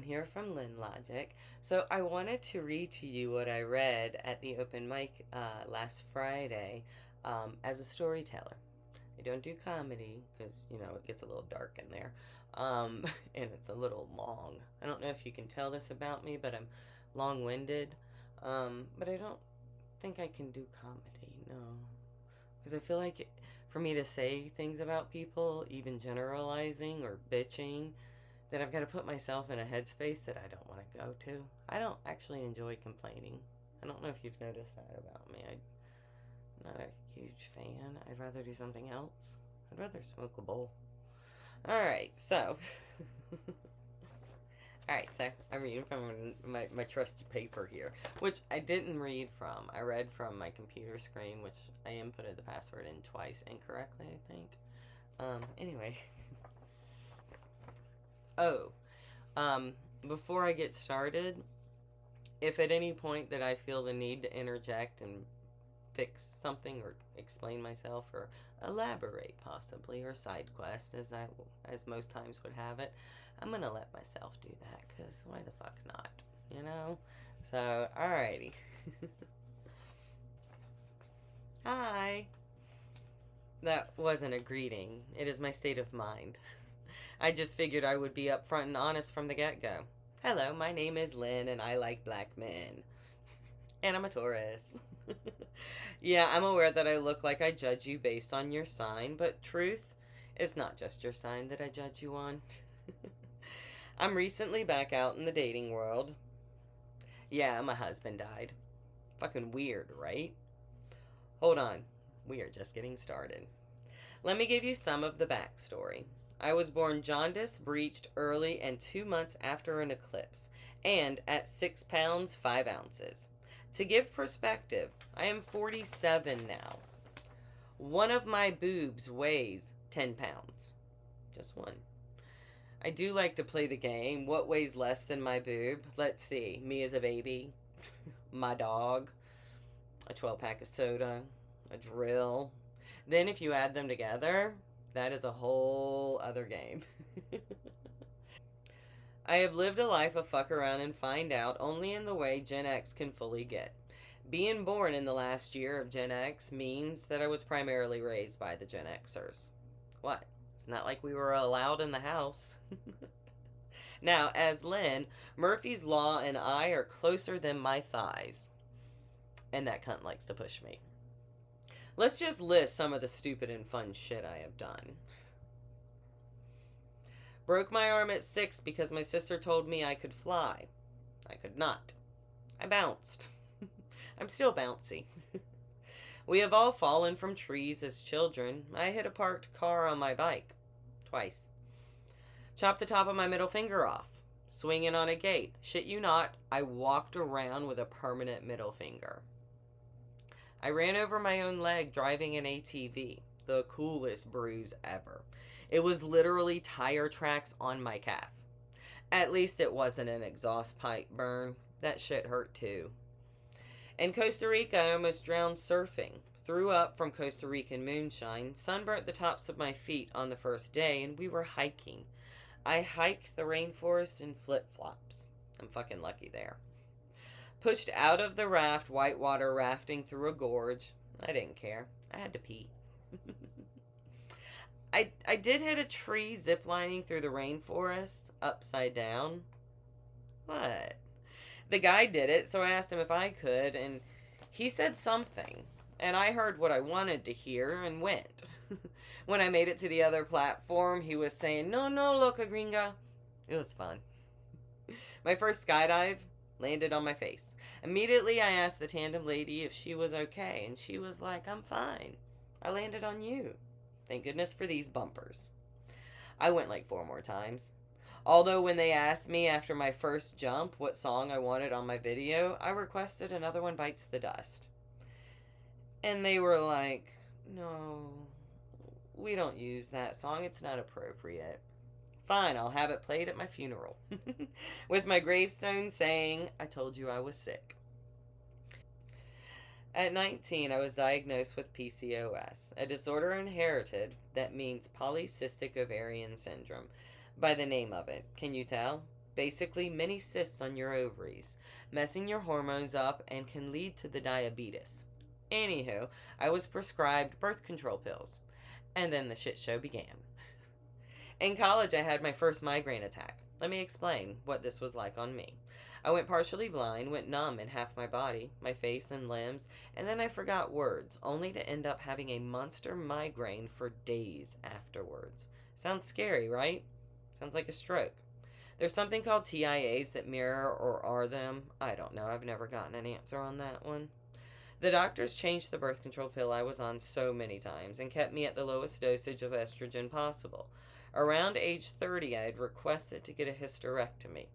here from Lynn Logic. So I wanted to read to you what I read at the open mic last Friday as a storyteller. I don't do comedy because, it gets a little dark in there. And it's a little long. I don't know if you can tell this about me, but I'm long-winded. But I don't think I can do comedy, no. Because I feel like for me to say things about people, even generalizing or bitching, that I've got to put myself in a headspace that I don't want to go to. I don't actually enjoy complaining. I don't know if you've noticed that about me. I'm not a huge fan. I'd rather do something else. I'd rather smoke a bowl. Alright, so. Alright, so I'm reading from my trusty paper here, which I didn't read from. I read from my computer screen, which I inputted the password in twice incorrectly, I think. Anyway. Oh, before I get started, if at any point that I feel the need to interject and fix something or explain myself or elaborate possibly or side quest as most times would have it, I'm gonna let myself do that because why the fuck not, So, alrighty. Hi. That wasn't a greeting. It is my state of mind. I just figured I would be upfront and honest from the get-go. Hello, my name is Lynn, and I like black men. And I'm a Taurus. Yeah, I'm aware that I look like I judge you based on your sign, but truth, it's not just your sign that I judge you on. I'm recently back out in the dating world. Yeah, my husband died. Fucking weird, right? Hold on. We are just getting started. Let me give you some of the backstory. I was born jaundiced, breached early and 2 months after an eclipse, and at 6 pounds, 5 ounces. To give perspective, I am 47 now. One of my boobs weighs 10 pounds. Just one. I do like to play the game. What weighs less than my boob? Let's see. Me as a baby, my dog, a 12-pack of soda, a drill. Then if you add them together, that is a whole other game. I have lived a life of fuck around and find out only in the way Gen X can fully get. Being born in the last year of Gen X means that I was primarily raised by the Gen Xers. What? It's not like we were allowed in the house. Now, as Lynn, Murphy's Law and I are closer than my thighs. And that cunt likes to push me. Let's just list some of the stupid and fun shit I have done. Broke my arm at 6 because my sister told me I could fly. I could not. I bounced. I'm still bouncy. We have all fallen from trees as children. I hit a parked car on my bike. Twice. Chopped the top of my middle finger off. Swinging on a gate. Shit you not, I walked around with a permanent middle finger. I ran over my own leg driving an ATV. The coolest bruise ever. It was literally tire tracks on my calf. At least it wasn't an exhaust pipe burn. That shit hurt too. In Costa Rica, I almost drowned surfing. Threw up from Costa Rican moonshine. Sunburnt the tops of my feet on the first day, and we were hiking. I hiked the rainforest in flip-flops. I'm fucking lucky there. Pushed out of the raft, whitewater rafting through a gorge. I didn't care. I had to pee. I did hit a tree ziplining through the rainforest, upside down. What? The guy did it, so I asked him if I could, and he said something. And I heard what I wanted to hear and went. When I made it to the other platform, he was saying, "No, no, loca gringa." It was fun. My first skydive landed on my face. Immediately, I asked the tandem lady if she was okay, and she was like, "I'm fine. I landed on you. Thank goodness for these bumpers." I went like 4 more times. Although when they asked me after my first jump what song I wanted on my video, I requested Another One Bites the Dust. And they were like, "No, we don't use that song. It's not appropriate." Fine, I'll have it played at my funeral. With my gravestone saying, "I told you I was sick." At 19, I was diagnosed with PCOS, a disorder inherited that means polycystic ovarian syndrome. By the name of it, can you tell? basically mini cysts on your ovaries, messing your hormones up and can lead to the diabetes. Anywho, I was prescribed birth control pills, and then the shit show began. In college, I had my first migraine attack. Let me explain what this was like on me. I went partially blind, went numb in half my body, my face and limbs, and then I forgot words, only to end up having a monster migraine for days afterwards. Sounds scary, right? Sounds like a stroke. There's something called TIAs that mirror or are them. I don't know. I've never gotten an answer on that one. The doctors changed the birth control pill I was on so many times and kept me at the lowest dosage of estrogen possible. Around age 30, I had requested to get a hysterectomy.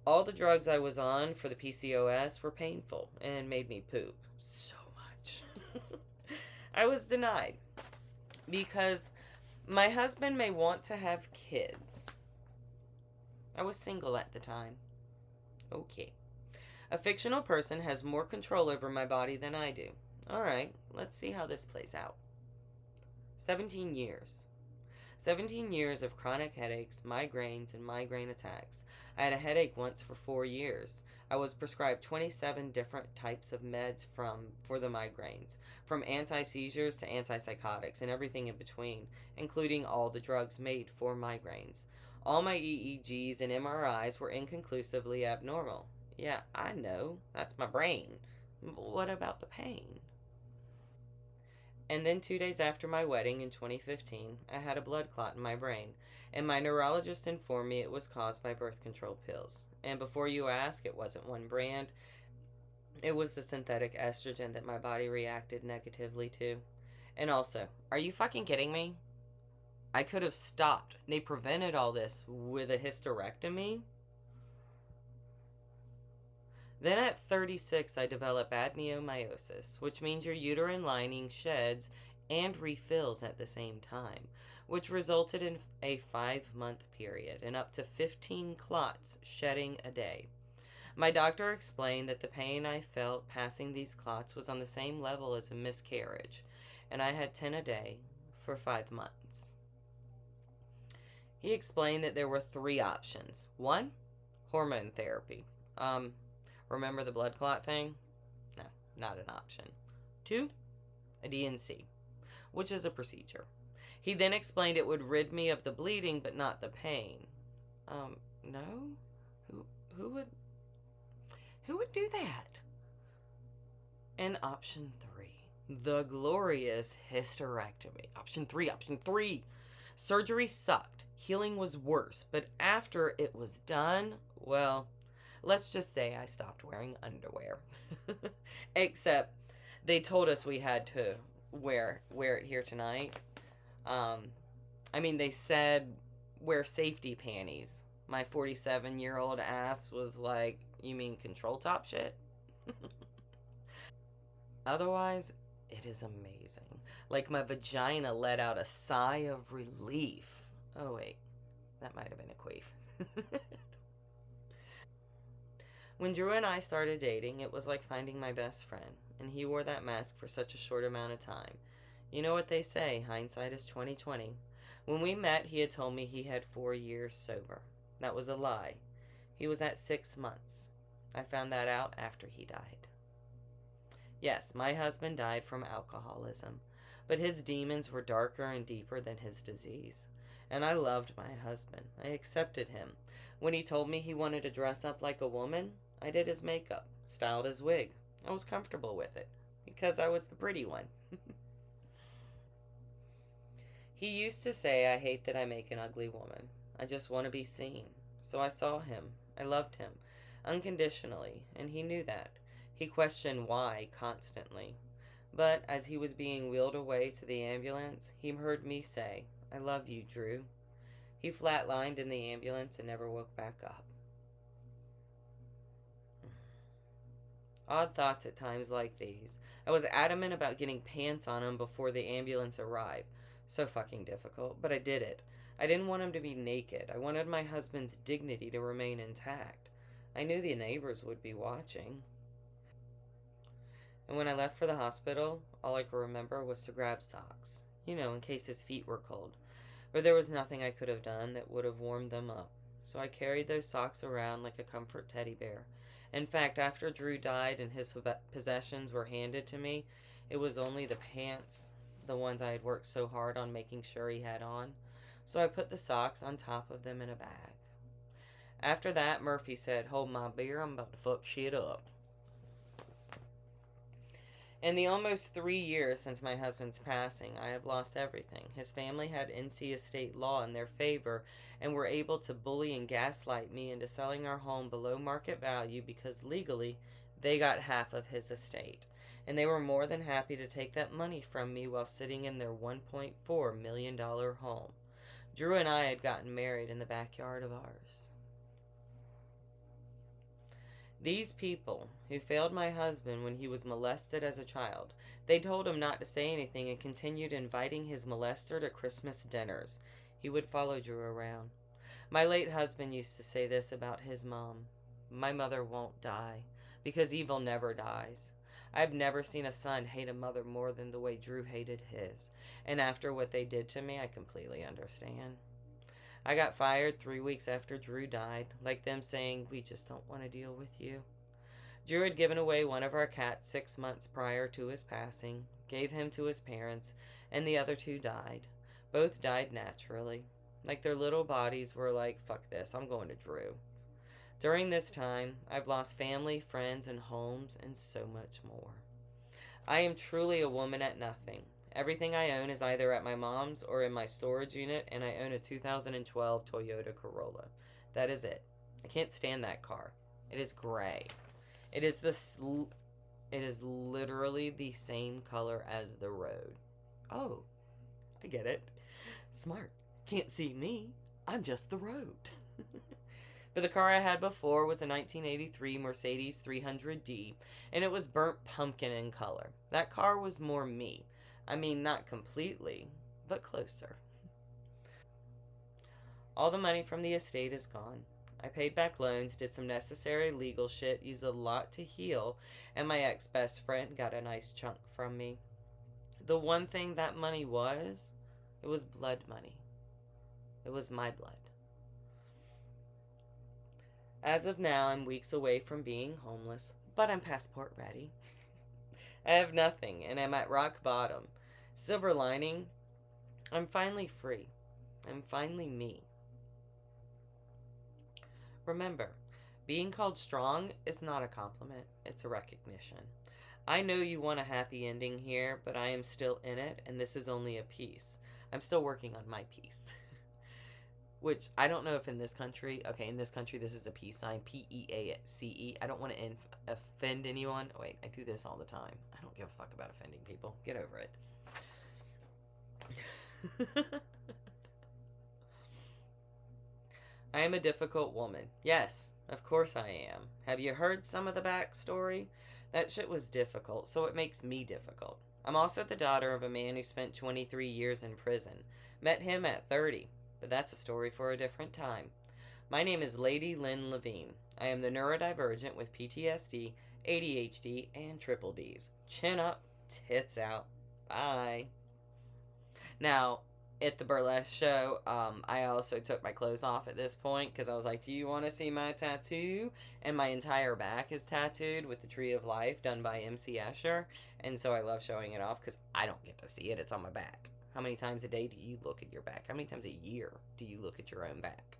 All the drugs I was on for the PCOS were painful and made me poop so much. I was denied because my husband may want to have kids. I was single at the time. Okay. A fictional person has more control over my body than I do. Alright, let's see how this plays out. 17 years. 17 years of chronic headaches, migraines, and migraine attacks. I had a headache once for 4 years. I was prescribed 27 different types of meds for the migraines, from anti-seizures to antipsychotics and everything in between, including all the drugs made for migraines. All my EEGs and MRIs were inconclusively abnormal. Yeah, I know. That's my brain. But what about the pain? And then 2 days after my wedding in 2015, I had a blood clot in my brain, and my neurologist informed me it was caused by birth control pills. And before you ask, it wasn't one brand. It was the synthetic estrogen that my body reacted negatively to. And also, are you fucking kidding me? I could have stopped. They prevented all this with a hysterectomy. Then at 36, I developed adenomyosis, which means your uterine lining sheds and refills at the same time, which resulted in a 5-month period and up to 15 clots shedding a day. My doctor explained that the pain I felt passing these clots was on the same level as a miscarriage, and I had 10 a day for 5 months. He explained that there were 3 options. 1, hormone therapy. Remember the blood clot thing? No, not an option. 2, a DNC, which is a procedure. He then explained it would rid me of the bleeding, but not the pain. No? Who would do that? And option 3, the glorious hysterectomy. Option 3. Surgery sucked. Healing was worse, but after it was done, well, let's just say I stopped wearing underwear. Except they told us we had to wear it here tonight. They said wear safety panties. My 47-year-old ass was like, you mean control top shit? Otherwise, it is amazing. Like my vagina let out a sigh of relief. Oh wait, that might have been a queef. When Drew and I started dating, it was like finding my best friend, and he wore that mask for such a short amount of time. You know what they say, hindsight is 20/20. When we met, he had told me he had 4 years sober. That was a lie. He was at 6 months. I found that out after he died. Yes, my husband died from alcoholism, but his demons were darker and deeper than his disease. And I loved my husband. I accepted him. When he told me he wanted to dress up like a woman, I did his makeup, styled his wig. I was comfortable with it, because I was the pretty one. He used to say, I hate that I make an ugly woman. I just want to be seen. So I saw him. I loved him, unconditionally, and he knew that. He questioned why constantly. But as he was being wheeled away to the ambulance, he heard me say, I love you, Drew. He flatlined in the ambulance and never woke back up. Odd thoughts at times like these. I was adamant about getting pants on him before the ambulance arrived. So fucking difficult, but I did it. I didn't want him to be naked. I wanted my husband's dignity to remain intact. I knew the neighbors would be watching. And when I left for the hospital, all I could remember was to grab socks. In case his feet were cold. But there was nothing I could have done that would have warmed them up. so I carried those socks around like a comfort teddy bear. In fact, after Drew died and his possessions were handed to me, it was only the pants, the ones I had worked so hard on making sure he had on. So I put the socks on top of them in a bag. After that, Murphy said, "Hold my beer, I'm about to fuck shit up." In the almost 3 years since my husband's passing, I have lost everything. His family had NC estate law in their favor and were able to bully and gaslight me into selling our home below market value because legally they got half of his estate. And they were more than happy to take that money from me while sitting in their $1.4 million home. Drew and I had gotten married in the backyard of ours. These people who failed my husband when he was molested as a child, they told him not to say anything and continued inviting his molester to Christmas dinners. He would follow Drew around. My late husband used to say this about his mom: "My mother won't die, because evil never dies." I've never seen a son hate a mother more than the way Drew hated his, and after what they did to me, I completely understand. I got fired 3 weeks after Drew died, like them saying, "We just don't want to deal with you." Drew had given away one of our cats 6 months prior to his passing, gave him to his parents, and the other two died. Both died naturally. Like their little bodies were like, "Fuck this, I'm going to Drew." During this time, I've lost family, friends, and homes, and so much more. I am truly a woman at nothing. Everything I own is either at my mom's or in my storage unit, and I own a 2012 Toyota Corolla. That is it. I can't stand that car. It is gray. It is literally the same color as the road. Oh, I get it. Smart. Can't see me. I'm just the road. But the car I had before was a 1983 Mercedes 300D, and it was burnt pumpkin in color. That car was more me. I mean, not completely, but closer. All the money from the estate is gone. I paid back loans, did some necessary legal shit, used a lot to heal, and my ex-best friend got a nice chunk from me. The one thing that money was, it was blood money. It was my blood. As of now, I'm weeks away from being homeless, but I'm passport ready. I have nothing, and I'm at rock bottom. Silver lining, I'm finally free. I'm finally me. Remember, being called strong is not a compliment, it's a recognition. I know you want a happy ending here, but I am still in it, and this is only a piece. I'm still working on my piece. Which, I don't know if in this country, okay, in this country this is a peace sign, P-E-A-C-E. I don't want to offend anyone. Oh, wait, I do this all the time. I don't give a fuck about offending people. Get over it. I am a difficult woman. Yes, of course I am. Have you heard some of the backstory? That shit was difficult, so it makes me difficult. I'm also the daughter of a man who spent 23 years in prison. Met him at 30, but that's a story for a different time. My name is Lady Lynn Levine. I am the neurodivergent with PTSD, ADHD, and triple Ds. Chin up, tits out. Bye. Now, at the burlesque show, I also took my clothes off at this point because I was like, "Do you want to see my tattoo?" And my entire back is tattooed with the Tree of Life done by MC Escher. And so I love showing it off because I don't get to see it. It's on my back. How many times a day do you look at your back? How many times a year do you look at your own back?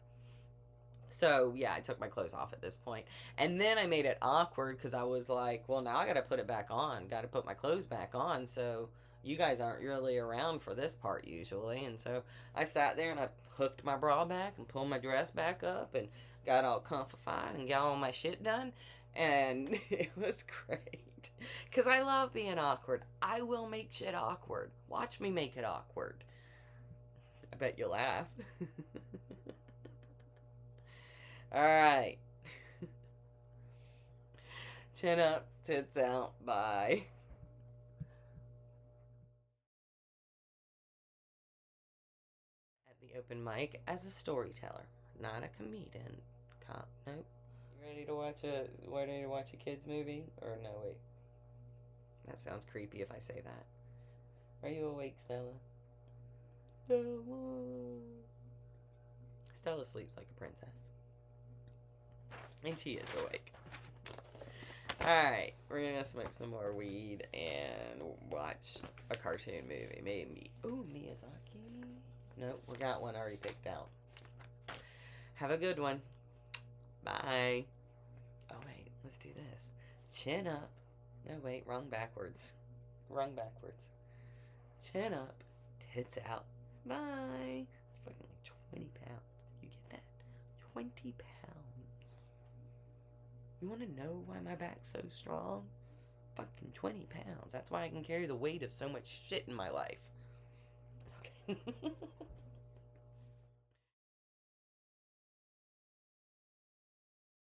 So, yeah, I took my clothes off at this point. And then I made it awkward because I was like, well, now I got to put it back on. Got to put my clothes back on. So you guys aren't really around for this part usually. And so I sat there and I hooked my bra back and pulled my dress back up and got all comfified and got all my shit done. And it was great. Because I love being awkward. I will make shit awkward. Watch me make it awkward. I bet you'll laugh. Alright. Chin up, tits out, bye. At the open mic as a storyteller, not a comedian. Nope. You ready to watch a kids movie? Or no, wait. That sounds creepy if I say that. Are you awake, Stella? Stella. Stella sleeps like a princess. And she is awake. Alright, we're gonna smoke some more weed and watch a cartoon movie. Maybe. Ooh, Miyazaki. Nope, we got one already picked out. Have a good one. Bye. Oh, wait, let's do this. Chin up. No, wait, wrong backwards. Wrong backwards. Chin up. Tits out. Bye. It's fucking like 20 pounds. You get that? 20 pounds. You want to know why my back's so strong? Fucking 20 pounds. That's why I can carry the weight of so much shit in my life. Okay.